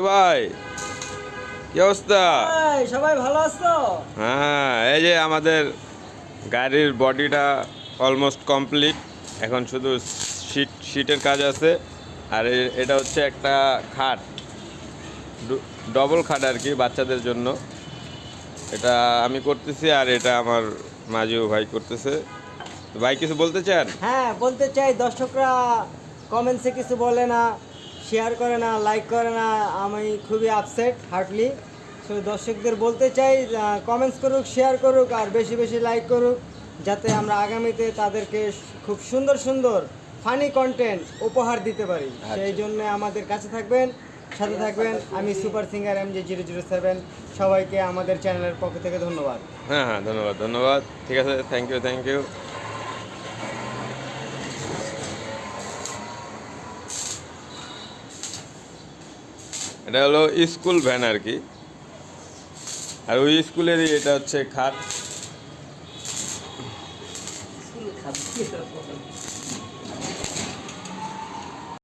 ভাই কি অবস্থা? সবাই ভালো আছো? হ্যাঁ, এই যে আমাদের গাড়ির বডিটা অলমোস্ট কমপ্লিট। এখন শুধু শীটের কাজ আছে। আর এটা হচ্ছে একটা খাট, ডবল খাট আর কি, বাচ্চাদের জন্য। এটা আমি করতেছি আর এটা আমার মাজিও ভাই করতেছে। তো ভাই কিছু বলতে চান? হ্যাঁ, বলতে চাই দর্শকরা কমেন্টসে কিছু বলে না, শেয়ার করে না, লাইক করে না। আমি খুবই আপসেট হার্টলি। সো দর্শকদের বলতে চাই কমেন্টস করুক, শেয়ার করুক আর বেশি বেশি লাইক করুক, যাতে আমরা আগামীতে তাদেরকে খুব সুন্দর সুন্দর ফানি কন্টেন্ট উপহার দিতে পারি। সেই জন্য আমাদের কাছে থাকবেন, সাথে থাকবেন। আমি সুপার সিঙ্গার MJ007। সবাইকে আমাদের চ্যানেলের পক্ষ থেকে ধন্যবাদ। হ্যাঁ হ্যাঁ, ধন্যবাদ ধন্যবাদ। ঠিক আছে, থ্যাংক ইউ থ্যাংক ইউ। এটা হলো স্কুল ভ্যান আর কি। আর ওই স্কুলেরই এটা হচ্ছে খাট।